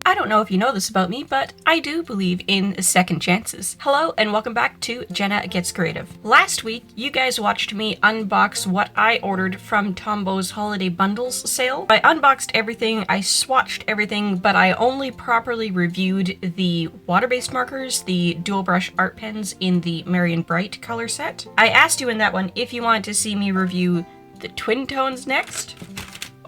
I don't know if you know this about me, but I do believe in second chances. Hello and welcome back to Jenna Gets Creative. Last week, you guys watched me unbox what I ordered from Tombow's Holiday Bundles sale. I unboxed everything, I swatched everything, but I only properly reviewed the water-based markers, the dual brush art pens in the Merry and Bright color set. I asked you in that one if you wanted to see me review the twin tones next,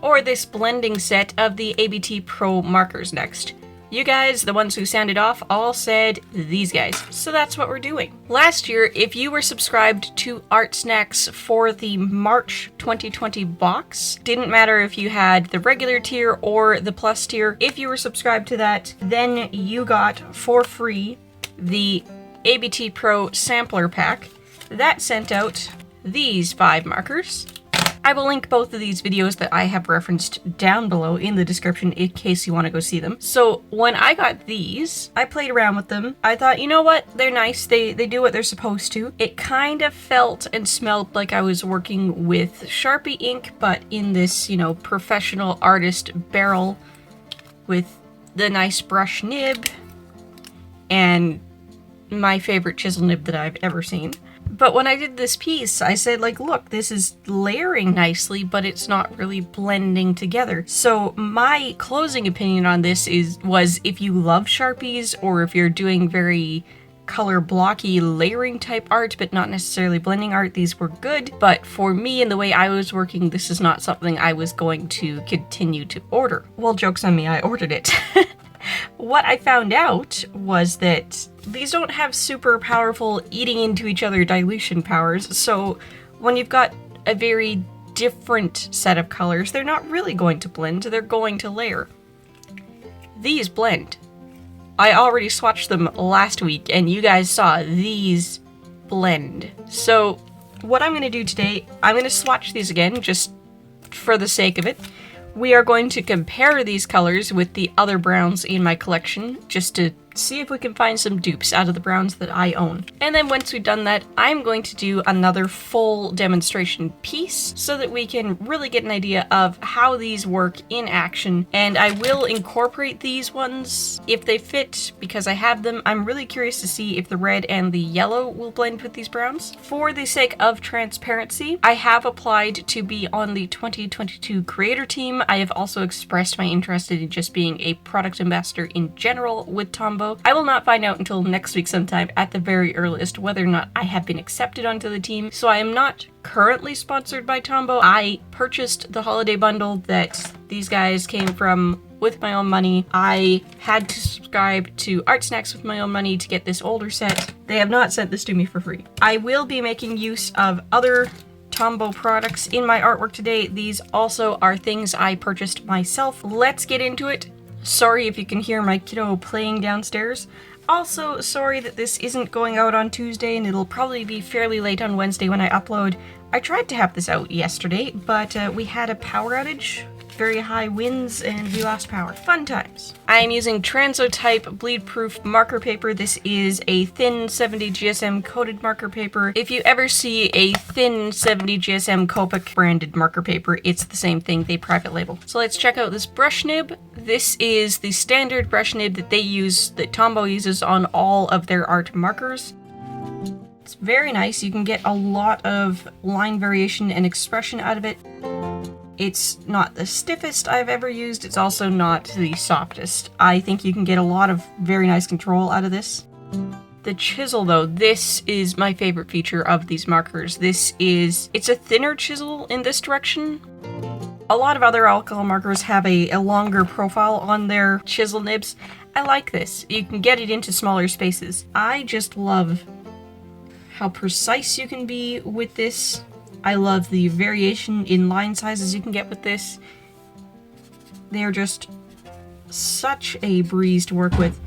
or this blending set of the ABT Pro markers next. You guys, the ones who sounded off, all said these guys. So that's what we're doing. Last year, if you were subscribed to ArtSnacks for the March 2020 box, didn't matter if you had the regular tier or the plus tier, if you were subscribed to that, then you got for free the ABT Pro sampler pack. That sent out these 5 markers. I will link both of these videos that I have referenced down below in the description in case you want to go see them. So when I got these, I played around with them. I thought, you know what? They're nice. They do what they're supposed to. It kind of felt and smelled like I was working with Sharpie ink, but in this, professional artist barrel with the nice brush nib and my favorite chisel nib that I've ever seen. But when I did this piece, I said, look, this is layering nicely, but it's not really blending together. So my closing opinion on this was if you love Sharpies, or if you're doing very color blocky layering type art, but not necessarily blending art, these were good. But for me and the way I was working, this is not something I was going to continue to order. Well, joke's on me, I ordered it. What I found out was that these don't have super powerful eating into each other dilution powers, so when you've got a very different set of colors, they're not really going to blend, they're going to layer. These blend. I already swatched them last week, and you guys saw these blend. So what I'm going to do today, I'm going to swatch these again, just for the sake of it. We are going to compare these colors with the other browns in my collection, just to see if we can find some dupes out of the browns that I own. And then once we've done that, I'm going to do another full demonstration piece so that we can really get an idea of how these work in action. And I will incorporate these ones if they fit, because I have them. I'm really curious to see if the red and the yellow will blend with these browns. For the sake of transparency, I have applied to be on the 2022 creator team. I have also expressed my interest in just being a product ambassador in general with Tombow. I will not find out until next week sometime at the very earliest whether or not I have been accepted onto the team, so I am not currently sponsored by Tombow. I purchased the holiday bundle that these guys came from with my own money. I had to subscribe to ArtSnacks with my own money to get this older set. They have not sent this to me for free. I will be making use of other Tombow products in my artwork today. These also are things I purchased myself. Let's get into it. Sorry if you can hear my kiddo playing downstairs. Also, sorry that this isn't going out on Tuesday, and it'll probably be fairly late on Wednesday when I upload. I tried to have this out yesterday, but we had a power outage, very high winds, and we lost power. Fun times. I am using Transo-type bleed-proof marker paper. This is a thin 70 GSM coated marker paper. If you ever see a thin 70 GSM Copic branded marker paper, it's the same thing, they private label. So let's check out this brush nib. This is the standard brush nib that they use, that Tombow uses on all of their art markers. It's very nice. You can get a lot of line variation and expression out of it. It's not the stiffest I've ever used, it's also not the softest. I think you can get a lot of very nice control out of this. The chisel though, this is my favorite feature of these markers. It's a thinner chisel in this direction. A lot of other alcohol markers have a longer profile on their chisel nibs. I like this. You can get it into smaller spaces. I just love how precise you can be with this. I love the variation in line sizes you can get with this. They are just such a breeze to work with.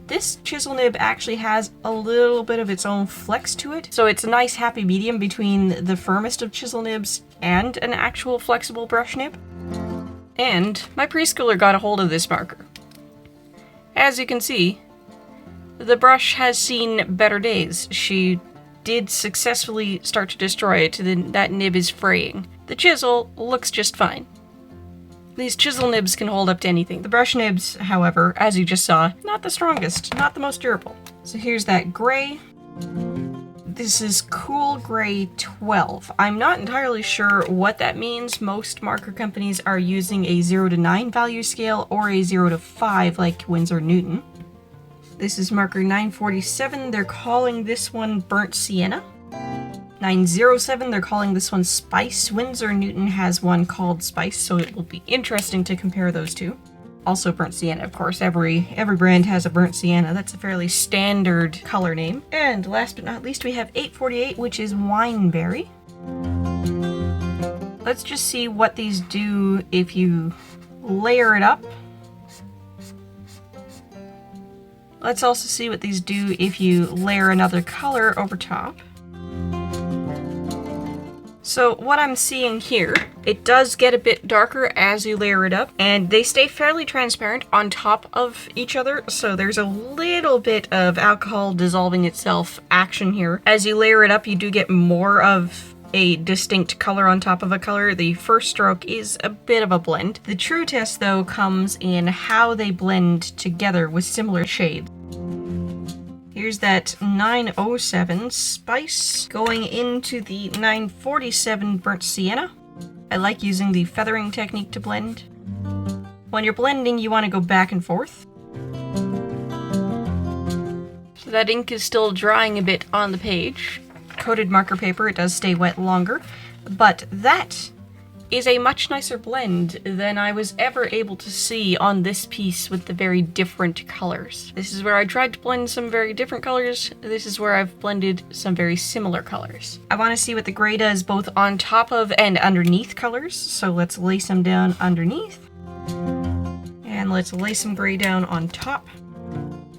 This chisel nib actually has a little bit of its own flex to it, so it's a nice happy medium between the firmest of chisel nibs and an actual flexible brush nib. And my preschooler got a hold of this marker. As you can see, the brush has seen better days. She did successfully start to destroy it, then that nib is fraying. The chisel looks just fine. These chisel nibs can hold up to anything. The brush nibs, however, as you just saw, not the strongest, not the most durable. So here's that gray. This is Cool Gray 12. I'm not entirely sure what that means. Most marker companies are using a 0 to 9 value scale or a 0 to 5 like Winsor Newton. This is marker 947. They're calling this one Burnt Sienna. 907, they're calling this one Spice. Winsor Newton has one called Spice, so it will be interesting to compare those two. Also Burnt Sienna, of course. Every brand has a Burnt Sienna. That's a fairly standard color name. And last but not least, we have 848, which is Wineberry. Let's just see what these do if you layer it up. Let's also see what these do if you layer another color over top. So what I'm seeing here, it does get a bit darker as you layer it up, and they stay fairly transparent on top of each other, so there's a little bit of alcohol dissolving itself action here. As you layer it up, you do get more of a distinct color on top of a color. The first stroke is a bit of a blend. The true test, though, comes in how they blend together with similar shades. Here's that 907 Spice going into the 947 Burnt Sienna. I like using the feathering technique to blend. When you're blending, you want to go back and forth. So that ink is still drying a bit on the page. Coated marker paper, it does stay wet longer, but that is a much nicer blend than I was ever able to see on this piece with the very different colors. This is where I tried to blend some very different colors. This is where I've blended some very similar colors. I want to see what the gray does both on top of and underneath colors, so let's lay some down underneath. And let's lay some gray down on top.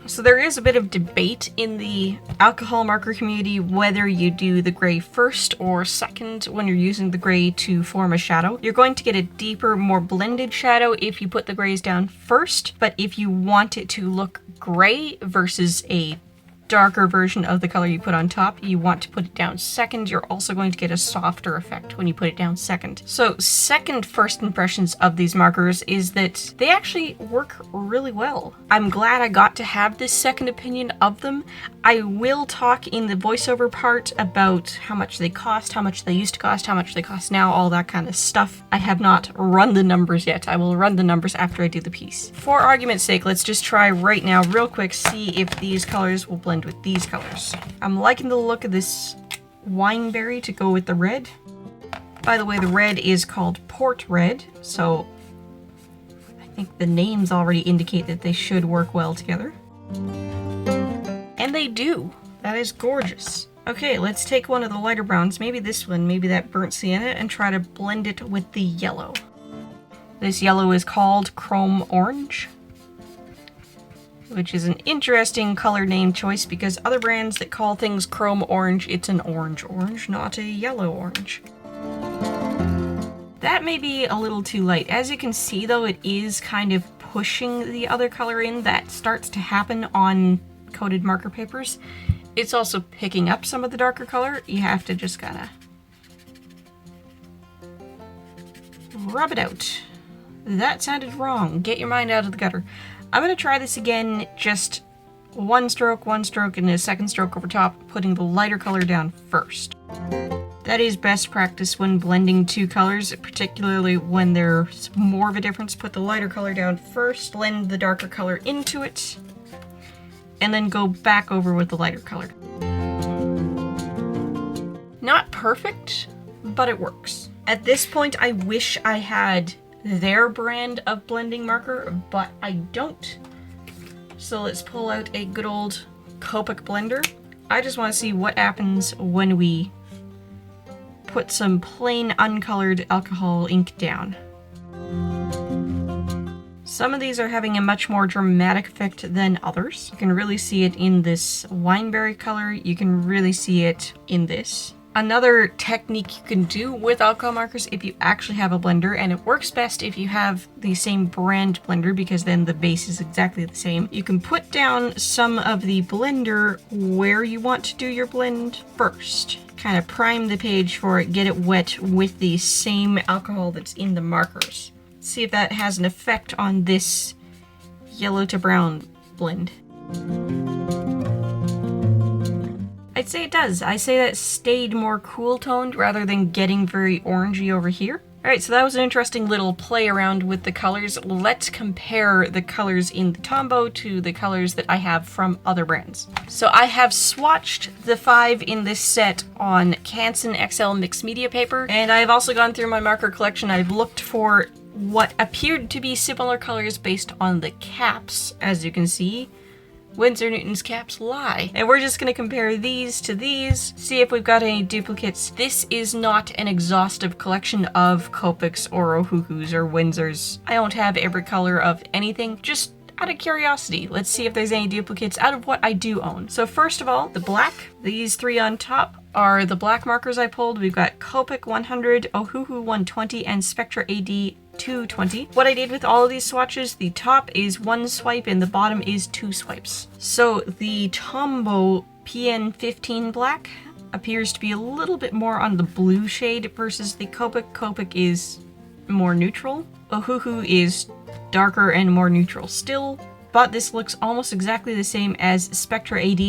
So there is a bit of debate in the alcohol marker community whether you do the gray first or second when you're using the gray to form a shadow. You're going to get a deeper, more blended shadow if you put the grays down first, but if you want it to look gray versus a darker version of the color you put on top, you want to put it down second. You're also going to get a softer effect when you put it down second. So second first impressions of these markers is that they actually work really well. I'm glad I got to have this second opinion of them. I will talk in the voiceover part about how much they cost, how much they used to cost, how much they cost now, all that kind of stuff. I have not run the numbers yet. I will run the numbers after I do the piece. For argument's sake, let's just try right now real quick, see if these colors will blend with these colors. I'm liking the look of this Wineberry to go with the red. By the way, the red is called Port Red, so I think the names already indicate that they should work well together. And they do. That is gorgeous. Okay, let's take one of the lighter browns, maybe this one, maybe that Burnt Sienna, and try to blend it with the yellow. This yellow is called Chrome Orange, which is an interesting color name choice because other brands that call things Chrome Orange, it's an orange orange, not a yellow orange. That may be a little too light. As you can see though, it is kind of pushing the other color in. That starts to happen on coated marker papers. It's also picking up some of the darker color. You have to just gotta rub it out. That sounded wrong. Get your mind out of the gutter. I'm gonna try this again, just one stroke, and a second stroke over top, putting the lighter color down first. That is best practice when blending two colors, particularly when there's more of a difference. Put the lighter color down first, blend the darker color into it, and then go back over with the lighter color. Not perfect, but it works. At this point, I wish I had their brand of blending marker, but I don't. So let's pull out a good old Copic blender. I just want to see what happens when we put some plain uncolored alcohol ink down. Some of these are having a much more dramatic effect than others. You can really see it in this Wineberry color. You can really see it in this. Another technique you can do with alcohol markers if you actually have a blender, and it works best if you have the same brand blender because then the base is exactly the same. You can put down some of the blender where you want to do your blend first. Kind of prime the page for it, get it wet with the same alcohol that's in the markers. See if that has an effect on this yellow to brown blend. I'd say it does. I say that stayed more cool toned rather than getting very orangey over here. Alright, so that was an interesting little play around with the colors. Let's compare the colors in the Tombow to the colors that I have from other brands. So I have swatched the 5 in this set on Canson XL mixed media paper, and I've also gone through my marker collection. I've looked for what appeared to be similar colors based on the caps. As you can see, Winsor Newton's caps lie. And we're just going to compare these to these, see if we've got any duplicates. This is not an exhaustive collection of Copics or Ohuhus or Windsors. I don't have every color of anything, just out of curiosity. Let's see if there's any duplicates out of what I do own. So first of all, the black. These 3 on top are the black markers I pulled. We've got Copic 100, Ohuhu 120, and Spectra AD 220. What I did with all of these swatches, the top is 1 swipe and the bottom is 2 swipes. So the Tombow PN15 Black appears to be a little bit more on the blue shade versus the Copic. Copic is more neutral. Ohuhu is darker and more neutral still, but this looks almost exactly the same as Spectra AD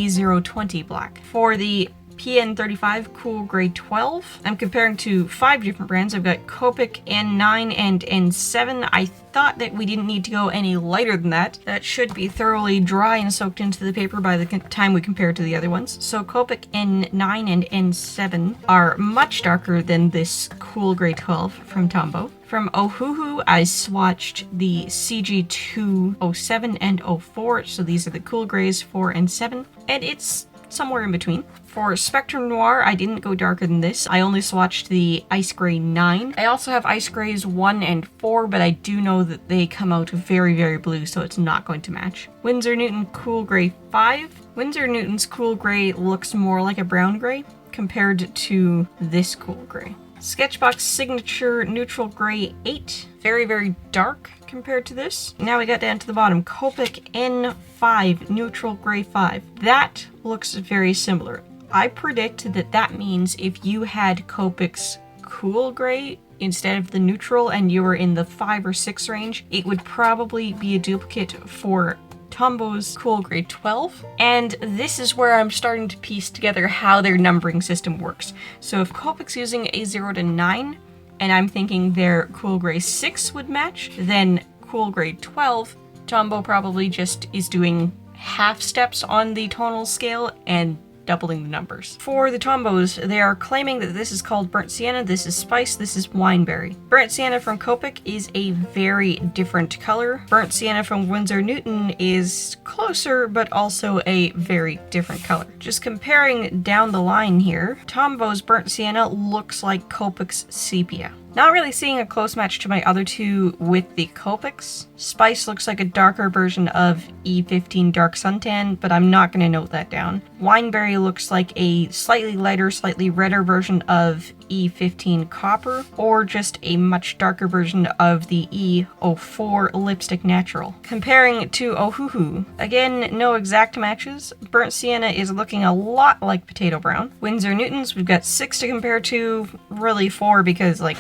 020 Black. For the PN35 Cool Grey 12. I'm comparing to 5 different brands. I've got Copic, N9, and N7. I thought that we didn't need to go any lighter than that. That should be thoroughly dry and soaked into the paper by the time we compare it to the other ones. So Copic, N9, and N7 are much darker than this Cool Grey 12 from Tombow. From Ohuhu, I swatched the CG207 and 04, so these are the Cool Greys 4 and 7, and it's somewhere in between. For Spectrum Noir, I didn't go darker than this. I only swatched the Ice Grey 9. I also have Ice Greys 1 and 4, but I do know that they come out very, very blue, so it's not going to match. Winsor Newton Cool Grey 5. Winsor Newton's Cool Grey looks more like a brown grey compared to this Cool Grey. Sketchbox Signature Neutral Grey 8. Very, very dark compared to this. Now we got down to the bottom. Copic N5 Neutral Grey 5. That looks very similar. I predict that that means if you had Copic's Cool Grey instead of the neutral and you were in the 5 or 6 range, it would probably be a duplicate for Tombow's Cool Grey 12, and this is where I'm starting to piece together how their numbering system works. So if Copic's using a 0 to 9, and I'm thinking their Cool Grey 6 would match, then Cool Grey 12, Tombow probably just is doing half steps on the tonal scale and doubling the numbers. For the Tombows, they are claiming that this is called Burnt Sienna, this is Spice, this is Wineberry. Burnt Sienna from Copic is a very different color. Burnt Sienna from Winsor Newton is closer, but also a very different color. Just comparing down the line here, Tombow's Burnt Sienna looks like Copic's Sepia. Not really seeing a close match to my other two with the Copics. Spice looks like a darker version of E15 Dark Suntan, but I'm not going to note that down. Wineberry looks like a slightly lighter, slightly redder version of E15 Copper, or just a much darker version of the E04 Lipstick Natural. Comparing to Ohuhu, again, no exact matches. Burnt Sienna is looking a lot like Potato Brown. Winsor Newton's, we've got 6 to compare to, really 4 because, like,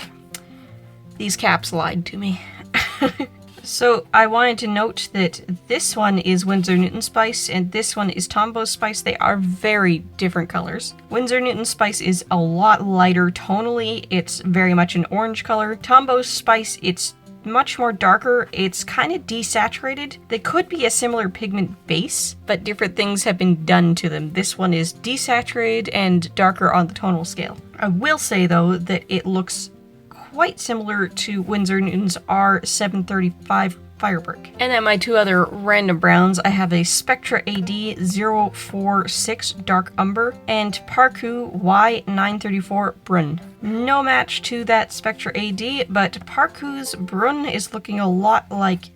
these caps lied to me. So I wanted to note that this one is Winsor Newton Spice and this one is Tombow Spice. They are very different colors. Winsor Newton Spice is a lot lighter tonally. It's very much an orange color. Tombow Spice, it's much more darker. It's kind of desaturated. They could be a similar pigment base, but different things have been done to them. This one is desaturated and darker on the tonal scale. I will say though that it looks quite similar to Winsor Newton's R735 Firebrick. And then my two other random browns, I have a Spectra AD 046 Dark Umber and Parku Y934 Brun. No match to that Spectra AD, but Parku's Brun is looking a lot like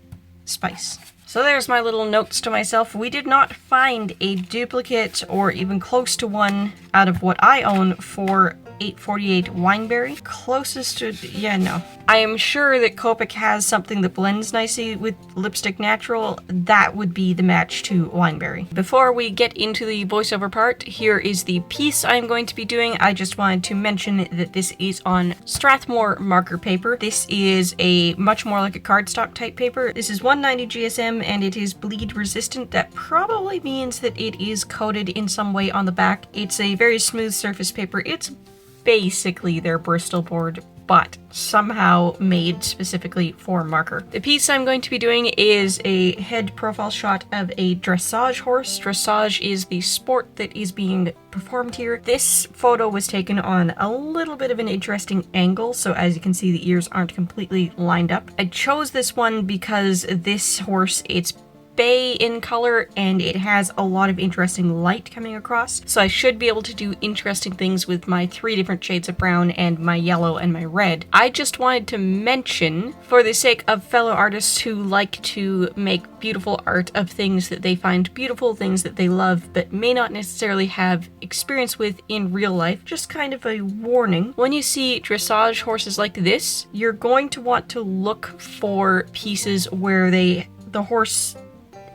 Spice. So there's my little notes to myself. We did not find a duplicate or even close to one out of what I own for 848 Wineberry. Closest to, yeah, no. I am sure that Copic has something that blends nicely with Lipstick Natural. That would be the match to Wineberry. Before we get into the voiceover part, here is the piece I'm going to be doing. I just wanted to mention that this is on Strathmore marker paper. This is a much more like a cardstock type paper. This is 190 GSM and it is bleed resistant. That probably means that it is coated in some way on the back. It's a very smooth surface paper. It's basically their Bristol board, but somehow made specifically for marker. The piece I'm going to be doing is a head profile shot of a dressage horse. Dressage is the sport that is being performed here. This photo was taken on a little bit of an interesting angle, so as you can see the ears aren't completely lined up. I chose this one because this horse, it's bay in color and it has a lot of interesting light coming across, so I should be able to do interesting things with my 3 different shades of brown and my yellow and my red. I just wanted to mention, for the sake of fellow artists who like to make beautiful art of things that they find beautiful, things that they love but may not necessarily have experience with in real life, just kind of a warning. When you see dressage horses like this, you're going to want to look for pieces where the horse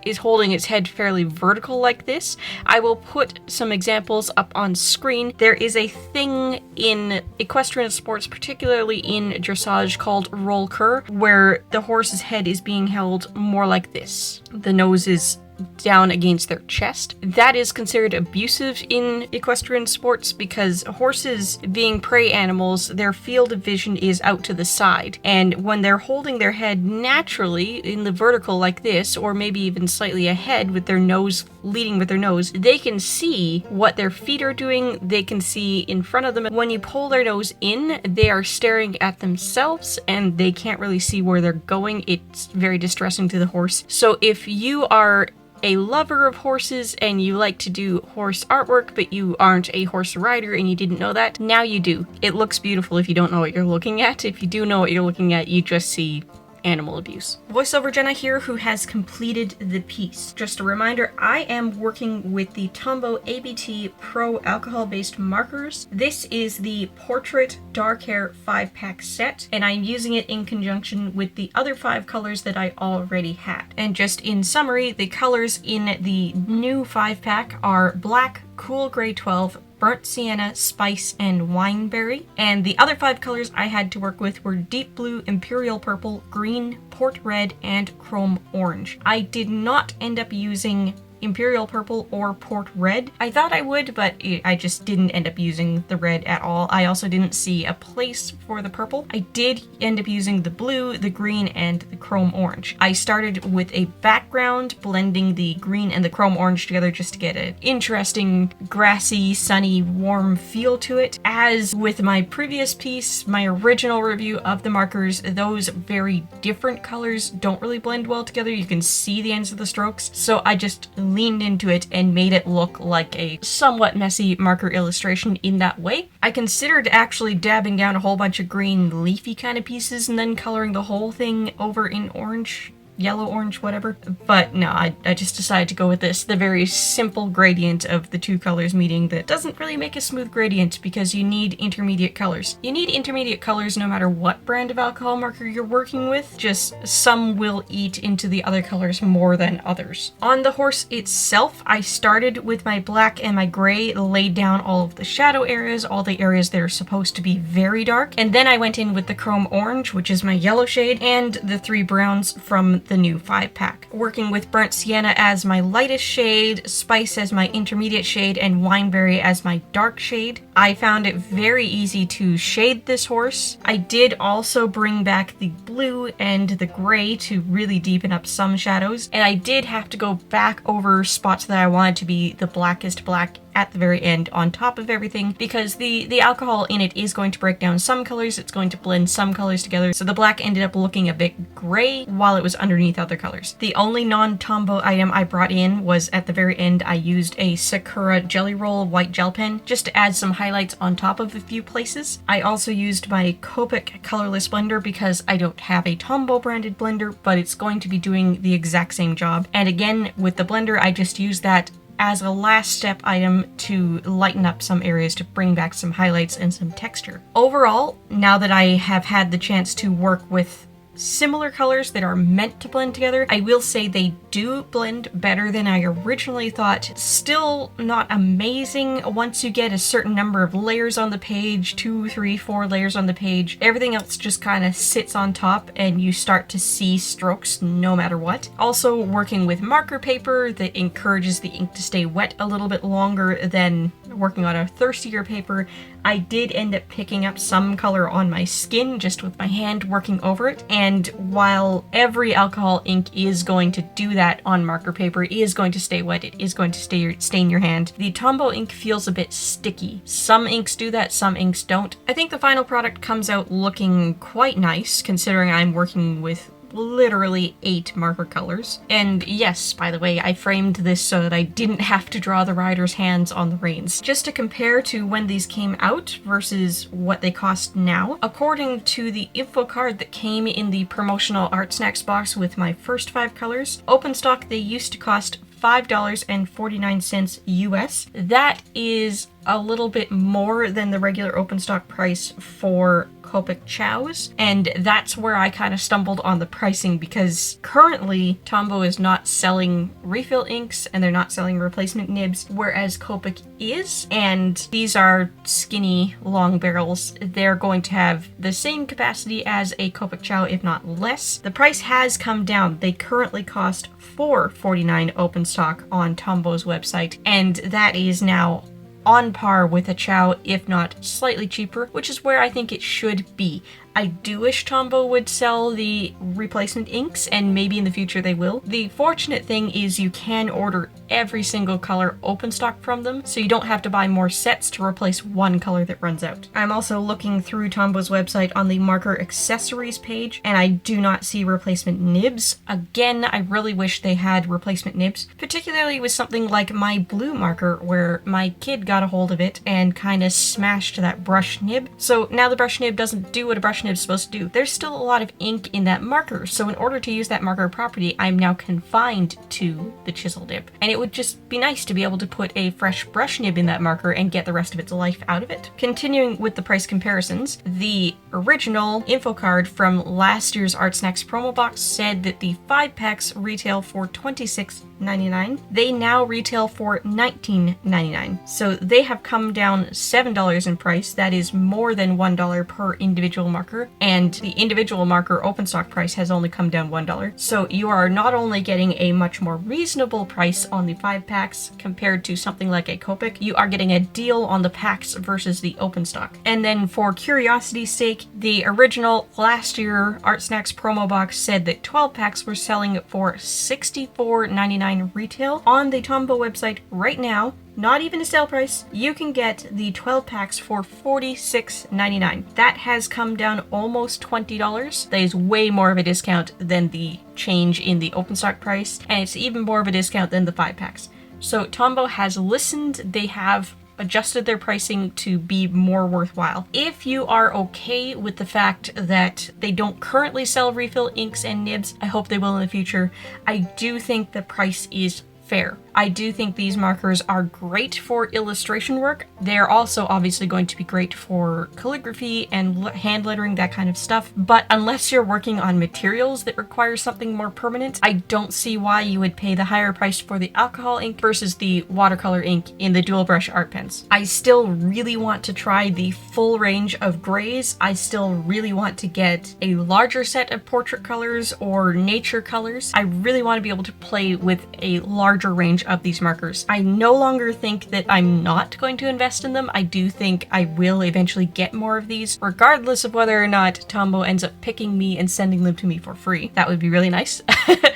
is holding its head fairly vertical like this. I will put some examples up on screen. There is a thing in equestrian sports, particularly in dressage, called roll cur, where the horse's head is being held more like this. The nose is down against their chest. That is considered abusive in equestrian sports because horses, being prey animals, their field of vision is out to the side, and when they're holding their head naturally in the vertical like this, or maybe even slightly ahead with their nose leading with their nose, they can see what their feet are doing, they can see in front of them. When you pull their nose in, they are staring at themselves and they can't really see where they're going. It's very distressing to the horse. So if you are a lover of horses and you like to do horse artwork, but you aren't a horse rider and you didn't know that, now you do. It looks beautiful if you don't know what you're looking at. If you do know what you're looking at, you just see animal abuse. Voiceover Jenna here, who has completed the piece. Just a reminder, I am working with the Tombow ABT Pro alcohol-based markers. This is the Portrait Dark Hair 5-pack set, and I'm using it in conjunction with the other 5 colors that I already had. And just in summary, the colors in the new 5-pack are Black, Cool Grey 12, Burnt Sienna, Spice, and Wineberry. And the other 5 colors I had to work with were Deep Blue, Imperial Purple, Green, Port Red, and Chrome Orange. I did not end up using Imperial Purple or Port Red. I thought I would, but I just didn't end up using the red at all. I also didn't see a place for the purple. I did end up using the blue, the green, and the chrome orange. I started with a background, blending the green and the chrome orange together just to get an interesting, grassy, sunny, warm feel to it. As with my previous piece, my original review of the markers, those very different colors don't really blend well together. You can see the ends of the strokes, so I just leaned into it and made it look like a somewhat messy marker illustration in that way. I considered actually dabbing down a whole bunch of green leafy kind of pieces and then coloring the whole thing over in orange, yellow, orange, whatever. But no, I just decided to go with this, the very simple gradient of the 2 colors meeting that doesn't really make a smooth gradient because you need intermediate colors. You need intermediate colors no matter what brand of alcohol marker you're working with, just some will eat into the other colors more than others. On the horse itself, I started with my black and my gray, laid down all of the shadow areas, all the areas that are supposed to be very dark, and then I went in with the chrome orange, which is my yellow shade, and the 3 browns from the new 5-pack. Working with Burnt Sienna as my lightest shade, Spice as my intermediate shade, and Wineberry as my dark shade. I found it very easy to shade this horse. I did also bring back the blue and the gray to really deepen up some shadows, and I did have to go back over spots that I wanted to be the blackest black at the very end on top of everything, because the alcohol in it is going to break down some colors, it's going to blend some colors together, so the black ended up looking a bit gray while it was underneath other colors. The only non-Tombow item I brought in was at the very end. I used a Sakura Jelly Roll white gel pen just to add some highlights on top of a few places. I also used my Copic colorless blender because I don't have a Tombow branded blender, but it's going to be doing the exact same job. And again, with the blender, I just used that as a last step item to lighten up some areas, to bring back some highlights and some texture. Overall, now that I have had the chance to work with similar colors that are meant to blend together, I will say they do blend better than I originally thought. Still not amazing once you get a certain number of layers on the page, 2, 3, 4 layers on the page. Everything else just kind of sits on top and you start to see strokes no matter what. Also, working with marker paper that encourages the ink to stay wet a little bit longer than working on a thirstier paper, I did end up picking up some color on my skin just with my hand working over it. And while every alcohol ink is going to do that on marker paper, it is going to stay wet, it is going to stain your hand, the Tombow ink feels a bit sticky. Some inks do that, some inks don't. I think the final product comes out looking quite nice, considering I'm working with literally 8 marker colors. And yes, by the way, I framed this so that I didn't have to draw the rider's hands on the reins. Just to compare to when these came out versus what they cost now, according to the info card that came in the promotional ArtSnacks box with my first 5 colors, open stock they used to cost $5.49 US. That is a little bit more than the regular open stock price for Copic Chows, and that's where I kind of stumbled on the pricing, because currently Tombow is not selling refill inks and they're not selling replacement nibs, whereas Copic is, and these are skinny long barrels. They're going to have the same capacity as a Copic Chow, if not less. The price has come down. They currently cost $4.49 open stock on Tombow's website, and that is now on par with a Chow, if not slightly cheaper, which is where I think it should be. I do wish Tombow would sell the replacement inks, and maybe in the future they will. The fortunate thing is you can order every single color open stock from them, so you don't have to buy more sets to replace one color that runs out. I'm also looking through Tombow's website on the marker accessories page, and I do not see replacement nibs. Again, I really wish they had replacement nibs, particularly with something like my blue marker, where my kid got a hold of it and kind of smashed that brush nib. So now the brush nib doesn't do what a brush nib is supposed to do. There's still a lot of ink in that marker, so in order to use that marker property, I'm now confined to the chisel nib. And it would just be nice to be able to put a fresh brush nib in that marker and get the rest of its life out of it. Continuing with the price comparisons, the original info card from last year's ArtSnacks promo box said that the 5 packs retail for $26.99. They now retail for $19.99. So they have come down $7 in price. That is more than $1 per individual marker, and the individual marker open stock price has only come down $1. So you are not only getting a much more reasonable price on the 5 packs compared to something like a Copic, you are getting a deal on the packs versus the open stock. And then for curiosity's sake, the original last year ArtSnacks promo box said that 12 packs were selling for $64.99 retail. On the Tombow website right now, not even a sale price, you can get the 12 packs for $46.99. That has come down almost $20. That is way more of a discount than the change in the open stock price, and it's even more of a discount than the 5 packs. So Tombow has listened. They have adjusted their pricing to be more worthwhile. If you are okay with the fact that they don't currently sell refill inks and nibs, I hope they will in the future. I do think the price is fair. I do think these markers are great for illustration work. They're also obviously going to be great for calligraphy and hand lettering, that kind of stuff. But unless you're working on materials that require something more permanent, I don't see why you would pay the higher price for the alcohol ink versus the watercolor ink in the dual brush art pens. I still really want to try the full range of grays. I still really want to get a larger set of portrait colors or nature colors. I really want to be able to play with a larger range of these markers. I no longer think that I'm not going to invest in them. I do think I will eventually get more of these, regardless of whether or not Tombow ends up picking me and sending them to me for free. That would be really nice.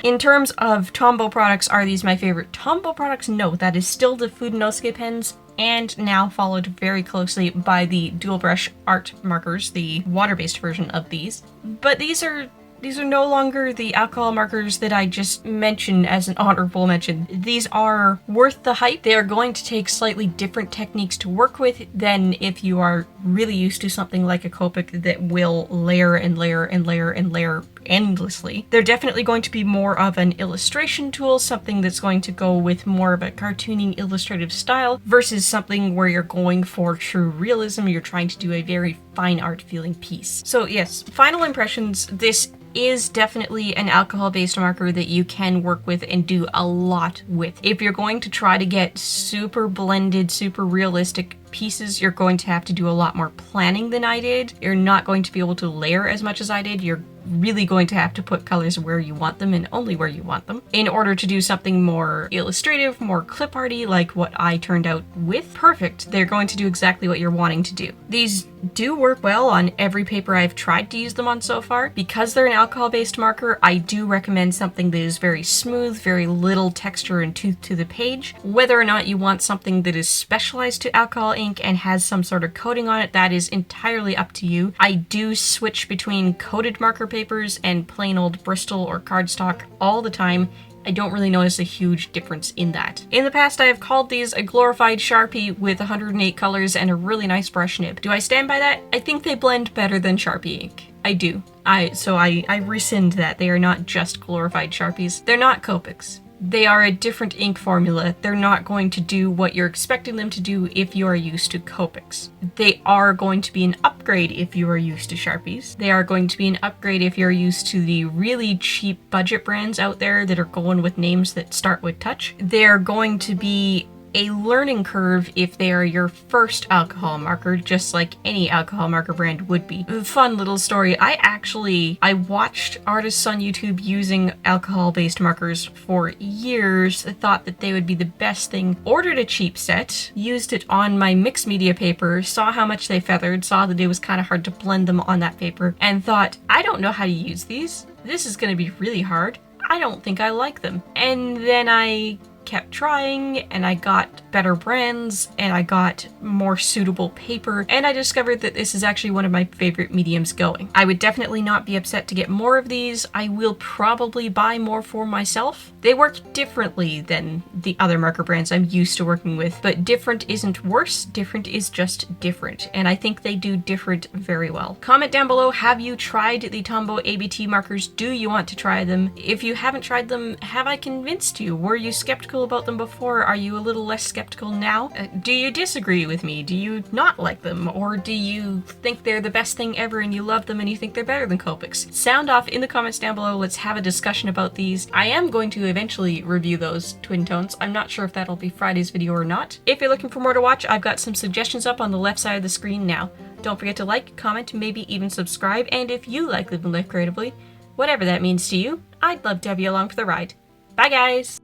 In terms of Tombow products, are these my favorite Tombow products? No, that is still the P296 pens, and now followed very closely by the dual brush art markers, the water-based version of these. But these are no longer the alcohol markers that I just mentioned as an honorable mention. These are worth the hype. They are going to take slightly different techniques to work with than if you are really used to something like a Copic that will layer and layer and layer and layer endlessly. They're definitely going to be more of an illustration tool, something that's going to go with more of a cartooning illustrative style versus something where you're going for true realism. You're trying to do a very fine art feeling piece. So yes, final impressions, this is definitely an alcohol-based marker that you can work with and do a lot with. If you're going to try to get super blended, super realistic pieces, you're going to have to do a lot more planning than I did. You're not going to be able to layer as much as I did. You're really going to have to put colors where you want them and only where you want them in order to do something more illustrative, more clip arty, like what I turned out with. Perfect. They're going to do exactly what you're wanting to do. These do work well on every paper I've tried to use them on so far. Because they're an alcohol-based marker, I do recommend something that is very smooth, very little texture and tooth to the page. Whether or not you want something that is specialized to alcohol ink and has some sort of coating on it, that is entirely up to you. I do switch between coated marker papers and plain old Bristol or cardstock all the time. I don't really notice a huge difference in that. In the past, I have called these a glorified Sharpie with 108 colors and a really nice brush nib. Do I stand by that? I think they blend better than Sharpie ink. I do. So I rescind that. They are not just glorified Sharpies. They're not Copics. They are a different ink formula. They're not going to do what you're expecting them to do if you are used to Copics. They are going to be an upgrade if you are used to Sharpies. They are going to be an upgrade if you're used to the really cheap budget brands out there that are going with names that start with touch. They're going to be a learning curve if they are your first alcohol marker, just like any alcohol marker brand would be. Fun little story. I watched artists on YouTube using alcohol-based markers for years, thought that they would be the best thing, ordered a cheap set, used it on my mixed media paper, saw how much they feathered, saw that it was kind of hard to blend them on that paper, and thought, I don't know how to use these. This is going to be really hard. I don't think I like them. And then I kept trying, and I got better brands, and I got more suitable paper, and I discovered that this is actually one of my favorite mediums going. I would definitely not be upset to get more of these. I will probably buy more for myself. They work differently than the other marker brands I'm used to working with, but different isn't worse. Different is just different, and I think they do different very well. Comment down below, have you tried the Tombow ABT markers? Do you want to try them? If you haven't tried them, have I convinced you? Were you skeptical about them before? Are you a little less skeptical now? Do you disagree with me? Do you not like them? Or do you think they're the best thing ever and you love them and you think they're better than Copics? Sound off in the comments down below. Let's have a discussion about these. I am going to eventually review those twin tones. I'm not sure if that'll be Friday's video or not. If you're looking for more to watch, I've got some suggestions up on the left side of the screen now. Don't forget to like, comment, maybe even subscribe, and if you like living life creatively, whatever that means to you, I'd love to have you along for the ride. Bye guys!